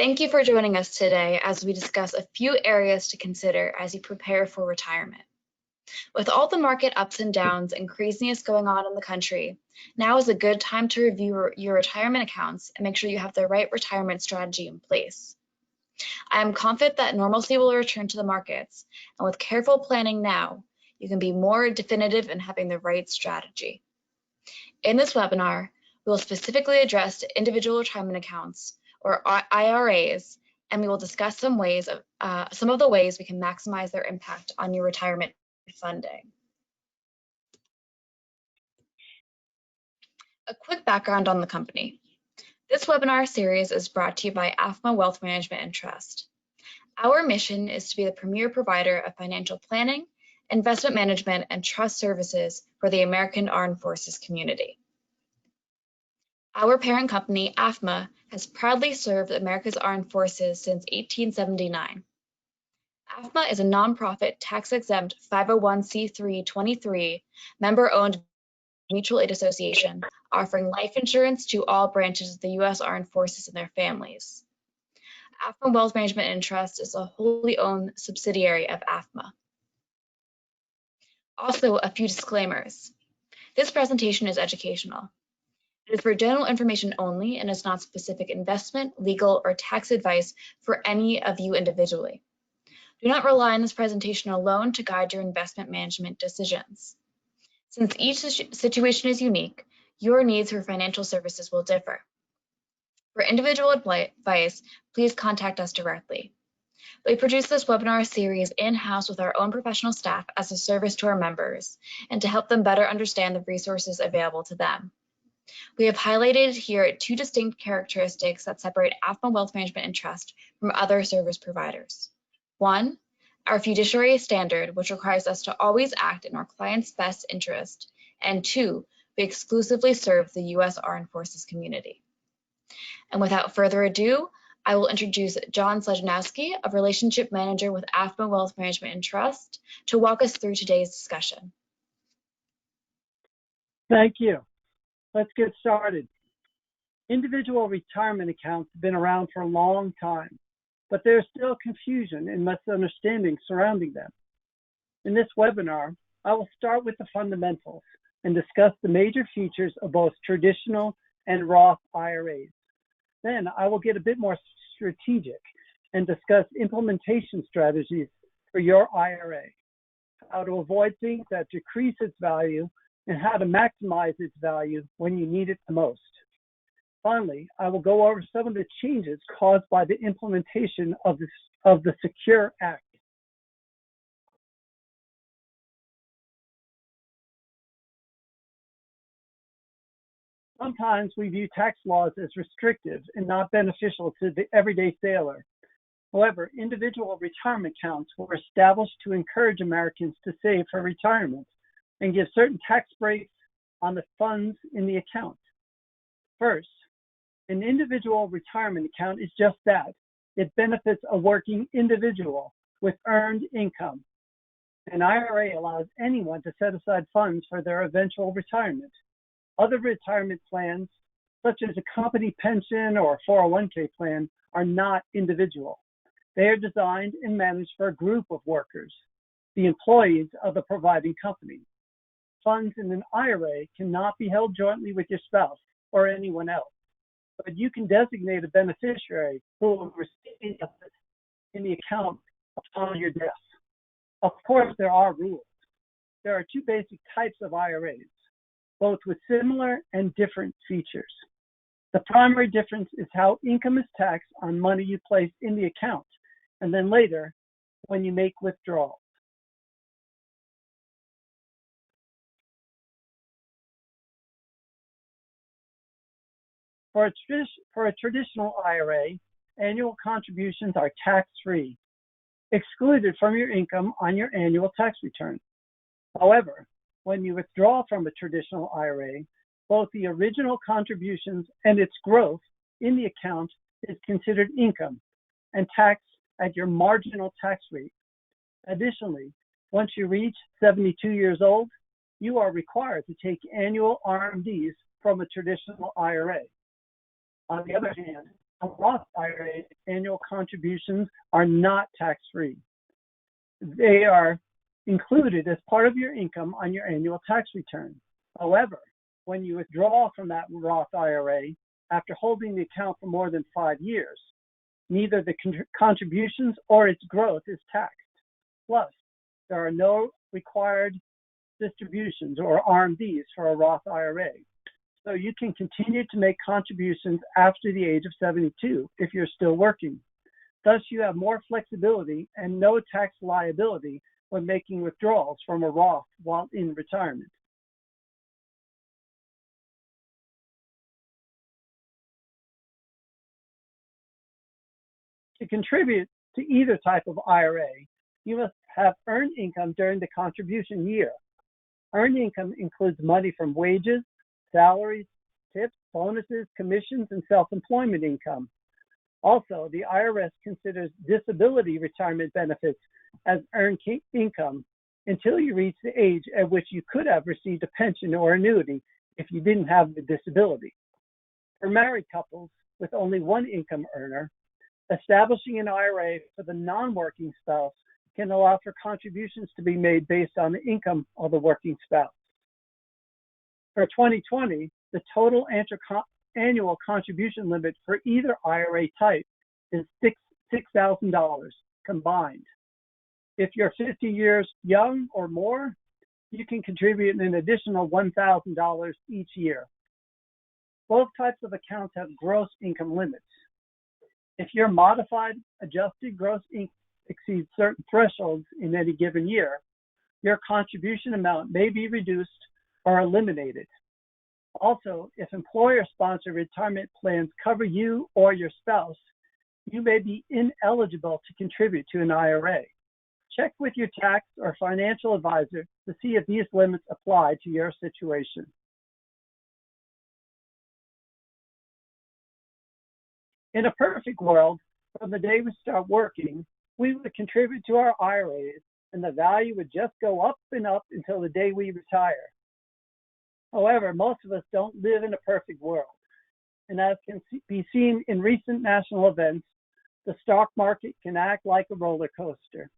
Thank you for joining us today as we discuss a few areas to consider as you prepare for retirement. With all the market ups and downs and craziness going on in the country, now is a good time to review your retirement accounts and make sure you have the right retirement strategy in place. I am confident that normalcy will return to the markets, and with careful planning now, you can be more definitive in having the right strategy. In this webinar, we will specifically address individual retirement accounts, or IRAs, and we will discuss some of the ways we can maximize their impact on your retirement funding. A quick background on the company. This webinar series is brought to you by AAFMAA Wealth Management and Trust. Our mission is to be the premier provider of financial planning, investment management, and trust services for the American Armed Forces community. Our parent company, AAFMAA, has proudly served America's Armed Forces since 1879. AAFMAA is a nonprofit, tax-exempt 501c3 member-owned mutual aid association offering life insurance to all branches of the U.S. Armed Forces and their families. AAFMAA Wealth Management and Trust is a wholly owned subsidiary of AAFMAA. Also, a few disclaimers. This presentation is educational. It is for general information only and is not specific investment, legal, or tax advice for any of you individually. Do not rely on this presentation alone to guide your investment management decisions. Since each situation is unique, your needs for financial services will differ. For individual advice, please contact us directly. We produce this webinar series in-house with our own professional staff as a service to our members and to help them better understand the resources available to them. We have highlighted here two distinct characteristics that separate AAFMAA Wealth Management and Trust from other service providers. One, our fiduciary standard, which requires us to always act in our client's best interest. And two, we exclusively serve the U.S. Armed Forces community. And without further ado, I will introduce John Sledgianowski, a relationship manager with AAFMAA Wealth Management and Trust, to walk us through today's discussion. Thank you. Let's get started. Individual retirement accounts have been around for a long time, but there's still confusion and misunderstanding surrounding them. In this webinar, I will start with the fundamentals and discuss the major features of both traditional and Roth IRAs. Then I will get a bit more strategic and discuss implementation strategies for your IRA, how to avoid things that decrease its value, and how to maximize its value when you need it the most. Finally, I will go over some of the changes caused by the implementation of the Secure Act. Sometimes we view tax laws as restrictive and not beneficial to the everyday sailor. However, individual retirement accounts were established to encourage Americans to save for retirement and give certain tax breaks on the funds in the account. First, an individual retirement account is just that. It benefits a working individual with earned income. An IRA allows anyone to set aside funds for their eventual retirement. Other retirement plans, such as a company pension or a 401k plan, are not individual. They are designed and managed for a group of workers, the employees of the providing company. Funds in an IRA cannot be held jointly with your spouse or anyone else, but you can designate a beneficiary who will receive in the account upon your death. Of course, there are rules. There are two basic types of IRAs, both with similar and different features. The primary difference is how income is taxed on money you place in the account, and then later when you make withdrawals. For a traditional IRA, annual contributions are tax-free, excluded from your income on your annual tax return. However, when you withdraw from a traditional IRA, both the original contributions and its growth in the account is considered income and taxed at your marginal tax rate. Additionally, once you reach 72 years old, you are required to take annual RMDs from a traditional IRA. On the other hand, Roth IRA annual contributions are not tax-free. They are included as part of your income on your annual tax return. However, when you withdraw from that Roth IRA after holding the account for more than 5 years, neither the contributions or its growth is taxed. Plus, there are no required distributions or RMDs for a Roth IRA. So you can continue to make contributions after the age of 72 if you're still working. Thus, you have more flexibility and no tax liability when making withdrawals from a Roth while in retirement. To contribute to either type of IRA, you must have earned income during the contribution year. Earned income includes money from wages, salaries, tips, bonuses, commissions, and self-employment income. Also, the IRS considers disability retirement benefits as earned income until you reach the age at which you could have received a pension or annuity if you didn't have the disability. For married couples with only one income earner, establishing an IRA for the non-working spouse can allow for contributions to be made based on the income of the working spouse. For 2020, the total annual contribution limit for either IRA type is $6,000 combined. If you're 50 years young or more, you can contribute an additional $1,000 each year. Both types of accounts have gross income limits. If your modified adjusted gross income exceeds certain thresholds in any given year, your contribution amount may be reduced or eliminated. Also, if employer-sponsored retirement plans cover you or your spouse, you may be ineligible to contribute to an IRA. Check with your tax or financial advisor to see if these limits apply to your situation. In a perfect world, from the day we start working, we would contribute to our IRAs and the value would just go up and up until the day we retire. However, most of us don't live in a perfect world. And as can be seen in recent national events, the stock market can act like a roller coaster.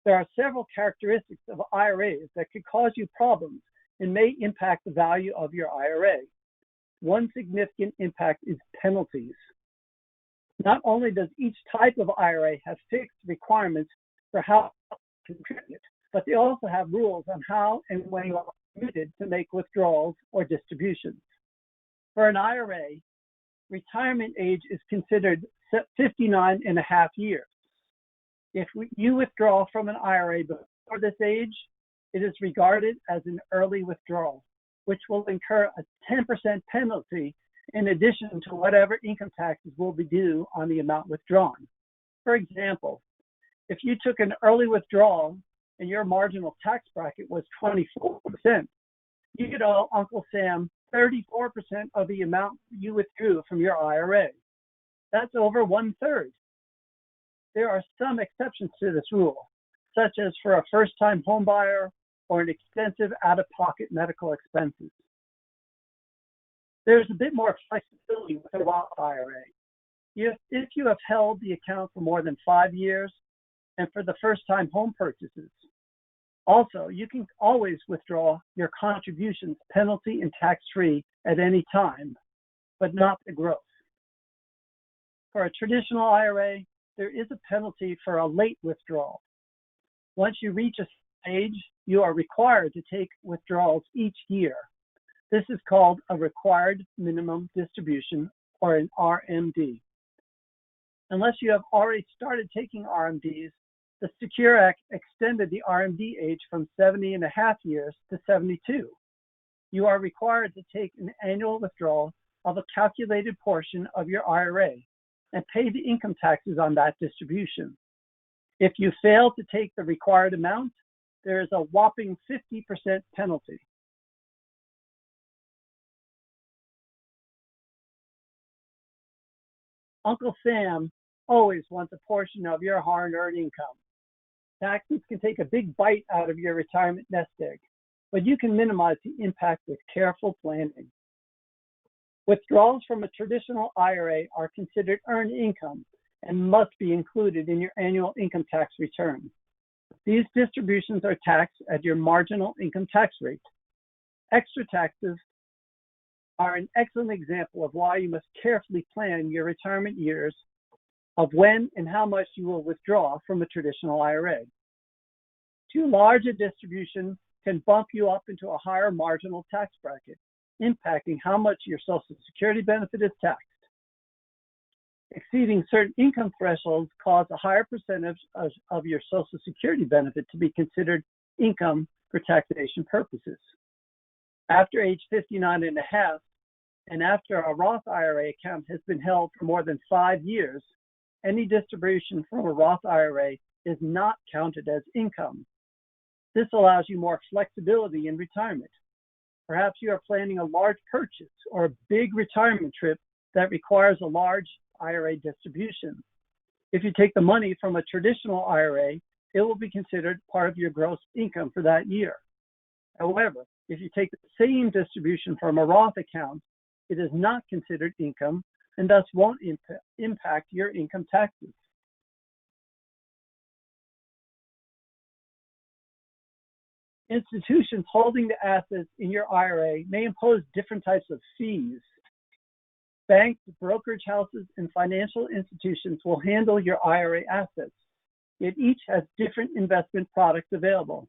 There are several characteristics of IRAs that could cause you problems and may impact the value of your IRA. One significant impact is penalties. Not only does each type of IRA have fixed requirements for how to contribute, but they also have rules on how and when you are permitted to make withdrawals or distributions. For an IRA, retirement age is considered 59 and a half years. If you withdraw from an IRA before this age, it is regarded as an early withdrawal, which will incur a 10% penalty in addition to whatever income taxes will be due on the amount withdrawn. For example, if you took an early withdrawal and your marginal tax bracket was 24%, you could owe Uncle Sam 34% of the amount you withdrew from your IRA. That's over 1/3. There are some exceptions to this rule, such as for a first-time homebuyer or an extensive out-of-pocket medical expenses. There's a bit more flexibility with a Roth IRA. If you have held the account for more than 5 years and for the first-time home purchases. Also, you can always withdraw your contributions penalty and tax-free at any time, but not the growth. For a traditional IRA, there is a penalty for a late withdrawal. Once you reach a stage, you are required to take withdrawals each year. This is called a required minimum distribution, or an RMD. Unless you have already started taking RMDs, the Secure Act extended the RMD age from 70 and a half years to 72. You are required to take an annual withdrawal of a calculated portion of your IRA and pay the income taxes on that distribution. If you fail to take the required amount, there is a whopping 50% penalty. Uncle Sam always wants a portion of your hard-earned income. Taxes can take a big bite out of your retirement nest egg, but you can minimize the impact with careful planning. Withdrawals from a traditional IRA are considered earned income and must be included in your annual income tax return. These distributions are taxed at your marginal income tax rate. Extra taxes are an excellent example of why you must carefully plan your retirement years of when and how much you will withdraw from a traditional IRA. Too large a distribution can bump you up into a higher marginal tax bracket, impacting how much your Social Security benefit is taxed. Exceeding certain income thresholds cause a higher percentage of your Social Security benefit to be considered income for taxation purposes. After age 59 and a half, and after a Roth IRA account has been held for more than 5 years, any distribution from a Roth IRA is not counted as income. This allows you more flexibility in retirement. Perhaps you are planning a large purchase or a big retirement trip that requires a large IRA distribution. If you take the money from a traditional IRA, it will be considered part of your gross income for that year. However, if you take the same distribution from a Roth account, it is not considered income and thus won't impact your income taxes. Institutions holding the assets in your IRA may impose different types of fees. Banks, brokerage houses, and financial institutions will handle your IRA assets, yet each has different investment products available,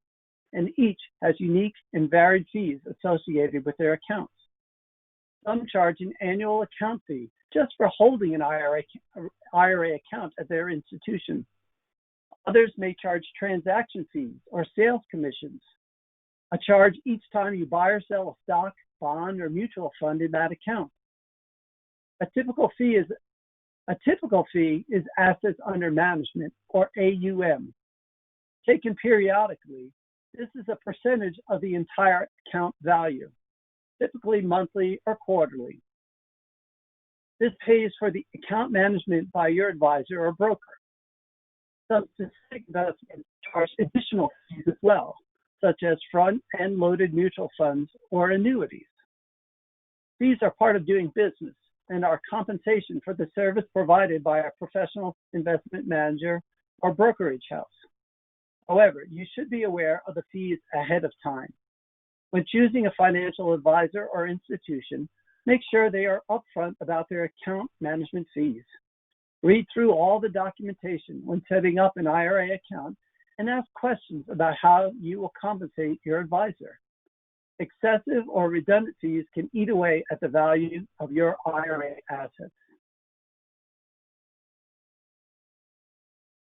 and each has unique and varied fees associated with their accounts. Some charge an annual account fee just for holding an IRA account at their institution. Others may charge transaction fees or sales commissions, a charge each time you buy or sell a stock, bond, or mutual fund in that account. A typical fee is assets under management, or AUM. Taken periodically, this is a percentage of the entire account value, typically monthly or quarterly. This pays for the account management by your advisor or broker. Some specific investments charge additional fees as well, such as front-end loaded mutual funds or annuities. These are part of doing business and are compensation for the service provided by a professional investment manager or brokerage house. However, you should be aware of the fees ahead of time. When choosing a financial advisor or institution, make sure they are upfront about their account management fees. Read through all the documentation when setting up an IRA account and ask questions about how you will compensate your advisor. Excessive or redundant fees can eat away at the value of your IRA assets.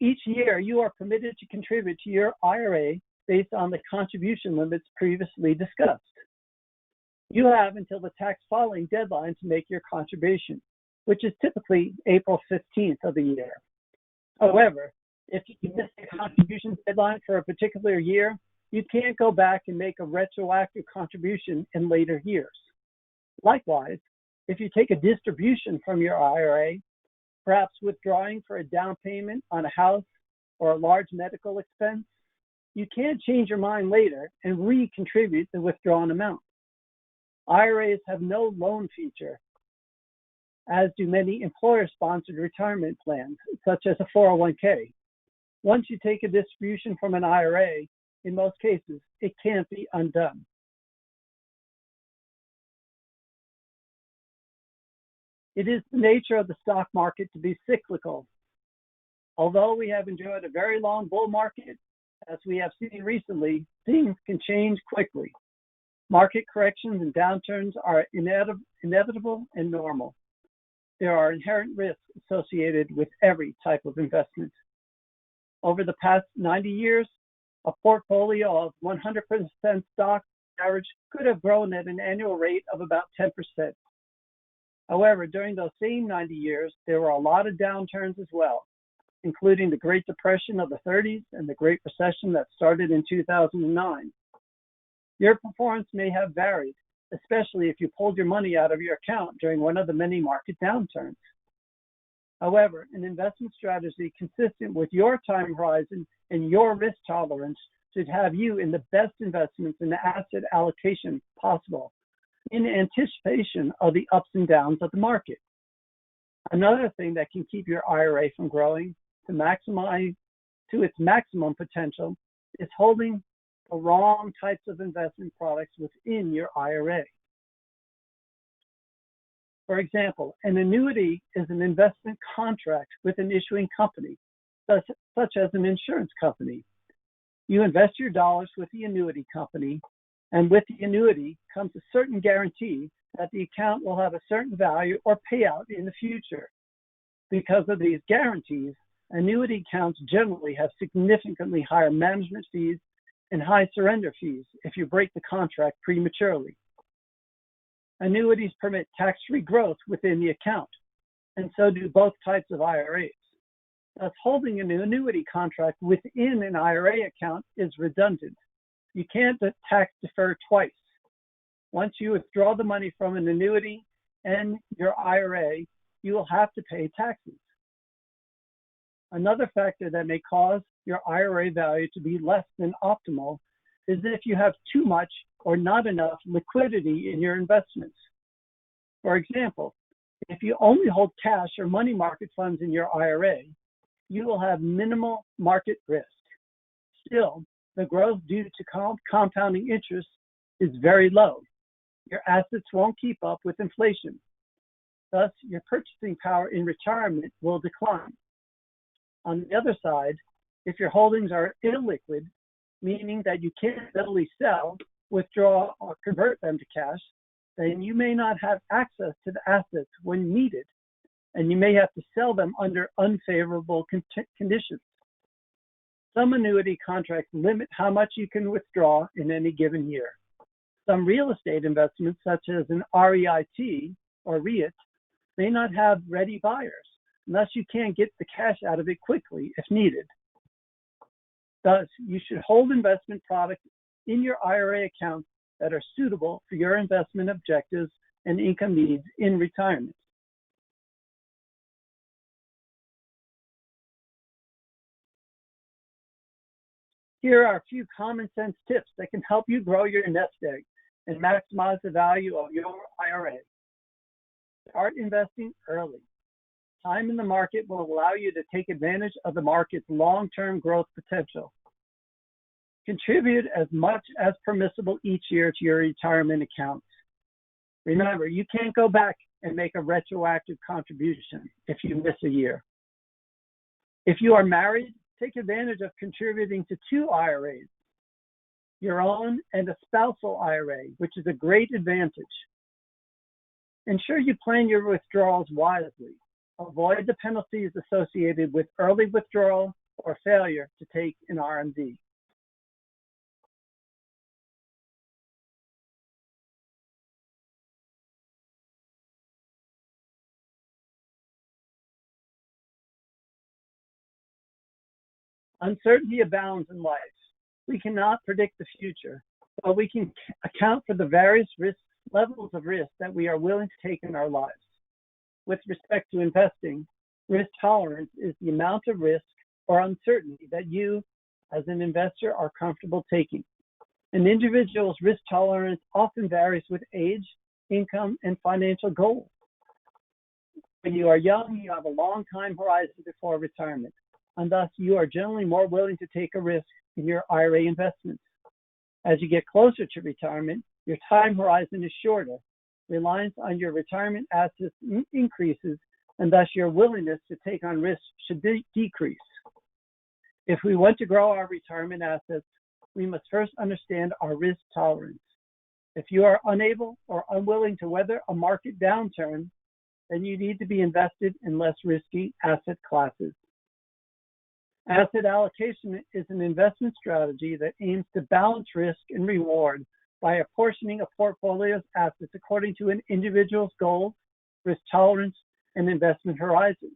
Each year, you are permitted to contribute to your IRA based on the contribution limits previously discussed. You have until the tax filing deadline to make your contribution, which is typically April 15th of the year. However, if you miss the contribution deadline for a particular year, you can't go back and make a retroactive contribution in later years. Likewise, if you take a distribution from your IRA, perhaps withdrawing for a down payment on a house or a large medical expense, you can't change your mind later and recontribute the withdrawn amount. IRAs have no loan feature, as do many employer-sponsored retirement plans, such as a 401k. Once you take a distribution from an IRA, in most cases, it can't be undone. It is the nature of the stock market to be cyclical. Although we have enjoyed a very long bull market, as we have seen recently, things can change quickly. Market corrections and downturns are inevitable and normal. There are inherent risks associated with every type of investment. Over the past 90 years, a portfolio of 100% stock average could have grown at an annual rate of about 10%. However, during those same 90 years, there were a lot of downturns as well, including the Great Depression of the 30s and the Great Recession that started in 2009. Your performance may have varied, especially if you pulled your money out of your account during one of the many market downturns. However, an investment strategy consistent with your time horizon and your risk tolerance should have you in the best investments and asset allocation possible, in anticipation of the ups and downs of the market. Another thing that can keep your IRA from growing to its maximum potential is holding the wrong types of investment products within your IRA. For example, an annuity is an investment contract with an issuing company, such as an insurance company. You invest your dollars with the annuity company, and with the annuity comes a certain guarantee that the account will have a certain value or payout in the future. Because of these guarantees, annuity accounts generally have significantly higher management fees and high surrender fees if you break the contract prematurely. Annuities permit tax-free growth within the account, and so do both types of IRAs. Thus, holding an annuity contract within an IRA account is redundant. You can't tax defer twice. Once you withdraw the money from an annuity and your IRA, you will have to pay taxes. Another factor that may cause your IRA value to be less than optimal is if you have too much or not enough liquidity in your investments. For example, if you only hold cash or money market funds in your IRA, you will have minimal market risk. Still, the growth due to compounding interest is very low. Your assets won't keep up with inflation. Thus, your purchasing power in retirement will decline. On the other side, if your holdings are illiquid, meaning that you can't readily sell, withdraw, or convert them to cash, then you may not have access to the assets when needed, and you may have to sell them under unfavorable conditions. Some annuity contracts limit how much you can withdraw in any given year. Some real estate investments, such as an REIT or REIT, may not have ready buyers, unless you can't get the cash out of it quickly if needed. Thus, you should hold investment products in your IRA account that are suitable for your investment objectives and income needs in retirement. Here are a few common sense tips that can help you grow your nest egg and maximize the value of your IRA. Start investing early. Time in the market will allow you to take advantage of the market's long-term growth potential. Contribute as much as permissible each year to your retirement accounts. Remember, you can't go back and make a retroactive contribution if you miss a year. If you are married, take advantage of contributing to 2 IRAs, your own and a spousal IRA, which is a great advantage. Ensure you plan your withdrawals wisely. Avoid the penalties associated with early withdrawal or failure to take an RMD. Uncertainty abounds in life. We cannot predict the future, but we can account for the various levels of risk that we are willing to take in our lives. With respect to investing, risk tolerance is the amount of risk or uncertainty that you, as an investor, are comfortable taking. An individual's risk tolerance often varies with age, income, and financial goals. When you are young, you have a long time horizon before retirement, and thus you are generally more willing to take a risk in your IRA investments. As you get closer to retirement, your time horizon is shorter. Reliance on your retirement assets increases, and thus your willingness to take on risks should decrease. If we want to grow our retirement assets, we must first understand our risk tolerance. If you are unable or unwilling to weather a market downturn, then you need to be invested in less risky asset classes. Asset allocation is an investment strategy that aims to balance risk and reward by apportioning a portfolio's assets according to an individual's goals, risk tolerance, and investment horizon.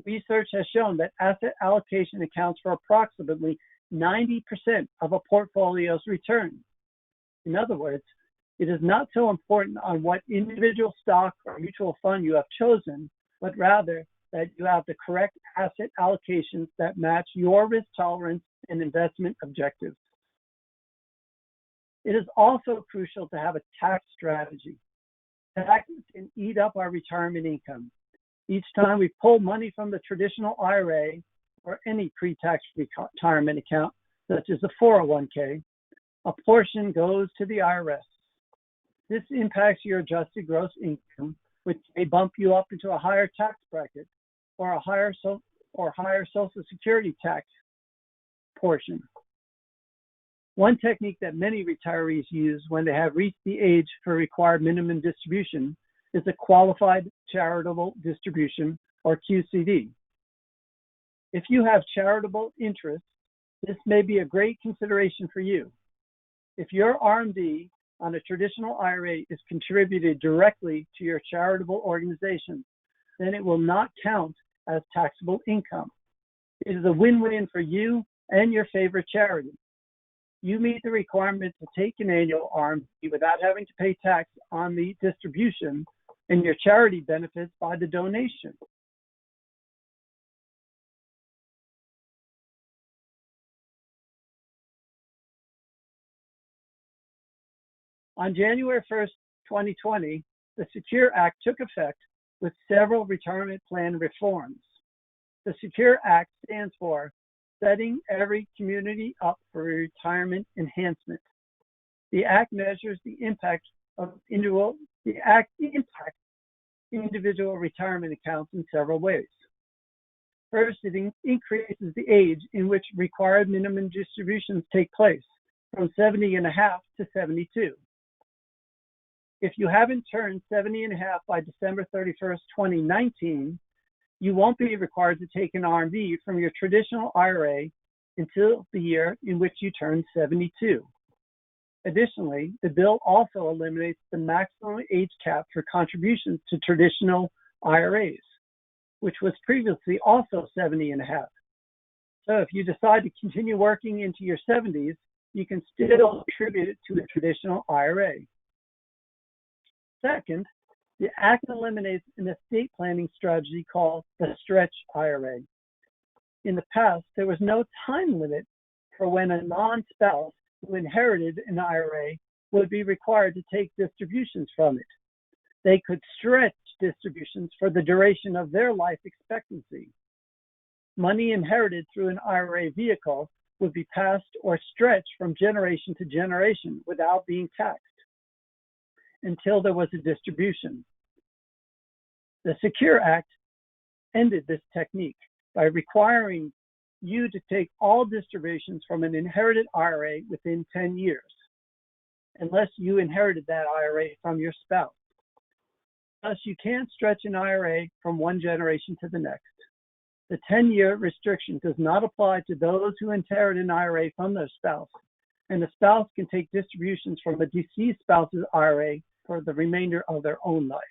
Research has shown that asset allocation accounts for approximately 90% of a portfolio's return. In other words, it is not so important on what individual stock or mutual fund you have chosen, but rather that you have the correct asset allocations that match your risk tolerance and investment objectives. It is also crucial to have a tax strategy. Taxes can eat up our retirement income. Each time we pull money from the traditional IRA or any pre-tax retirement account, such as a 401k, a portion goes to the IRS. This impacts your adjusted gross income, which may bump you up into a higher tax bracket or a higher Social Security tax portion. One technique that many retirees use when they have reached the age for required minimum distribution is a qualified charitable distribution, or QCD. If you have charitable interests, this may be a great consideration for you. If your RMD on a traditional IRA is contributed directly to your charitable organization, then it will not count as taxable income. It is a win-win for you and your favorite charity. You meet the requirement to take an annual RMD without having to pay tax on the distribution, and your charity benefits by the donation. On January 1st, 2020, the SECURE Act took effect with several retirement plan reforms. The SECURE Act stands for Setting Every Community Up for Retirement Enhancement. The Act measures the impact of individual retirement accounts in several ways. First, it increases the age in which required minimum distributions take place from 70.5 to 72. If you haven't turned 70.5 by December 31st, 2019, you won't be required to take an RMD from your traditional IRA until the year in which you turn 72. Additionally, the bill also eliminates the maximum age cap for contributions to traditional IRAs, which was previously also 70.5. So if you decide to continue working into your 70s, you can still contribute it to a traditional IRA. Second, the Act eliminates an estate planning strategy called the Stretch IRA. In the past, there was no time limit for when a non-spouse who inherited an IRA would be required to take distributions from it. They could stretch distributions for the duration of their life expectancy. Money inherited through an IRA vehicle would be passed or stretched from generation to generation without being taxed until there was a distribution. The SECURE Act ended this technique by requiring you to take all distributions from an inherited IRA within 10 years, unless you inherited that IRA from your spouse. Thus, you can't stretch an IRA from one generation to the next. The 10-year restriction does not apply to those who inherit an IRA from their spouse, and the spouse can take distributions from a deceased spouse's IRA for the remainder of their own life.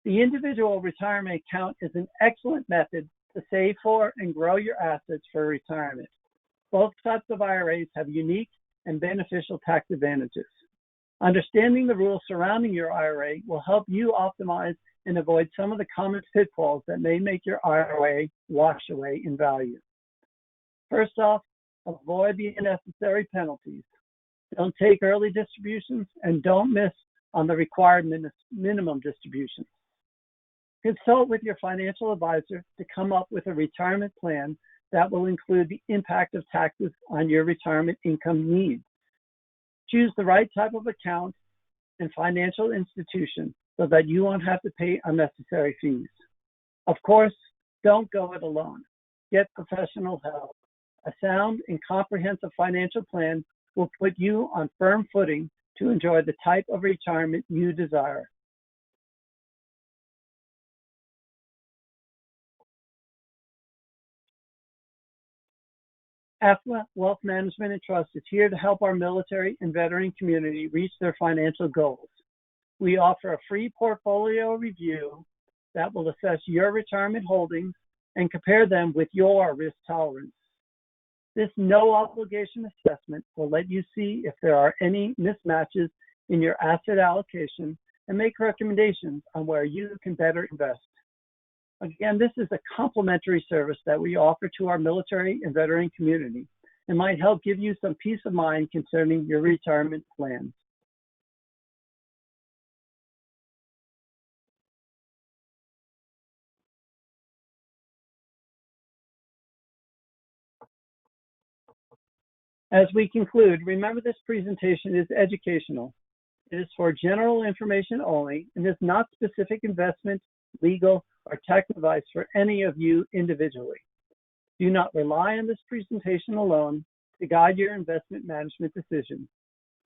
The individual retirement account is an excellent method to save for and grow your assets for retirement. Both types of IRAs have unique and beneficial tax advantages. Understanding the rules surrounding your IRA will help you optimize and avoid some of the common pitfalls that may make your IRA wash away in value. First off, avoid the unnecessary penalties. Don't take early distributions and don't miss on the required minimum distributions. Consult with your financial advisor to come up with a retirement plan that will include the impact of taxes on your retirement income needs. Choose the right type of account and financial institution so that you won't have to pay unnecessary fees. Of course, don't go it alone. Get professional help. A sound and comprehensive financial plan will put you on firm footing to enjoy the type of retirement you desire. AAFMAA Wealth Management and Trust is here to help our military and veteran community reach their financial goals. We offer a free portfolio review that will assess your retirement holdings and compare them with your risk tolerance. This no-obligation assessment will let you see if there are any mismatches in your asset allocation and make recommendations on where you can better invest. Again, this is a complimentary service that we offer to our military and veteran community and might help give you some peace of mind concerning your retirement plans. As we conclude, remember this presentation is educational. It is for general information only and is not specific investment, legal, or tax advice for any of you individually. Do not rely on this presentation alone to guide your investment management decisions.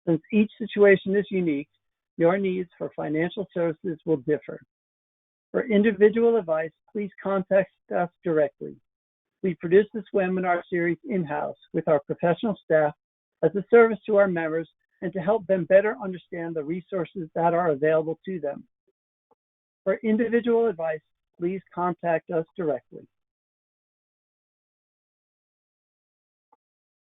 Since each situation is unique, your needs for financial services will differ. For individual advice, please contact us directly. We produce this webinar series in-house with our professional staff as a service to our members and to help them better understand the resources that are available to them. For individual advice, please contact us directly.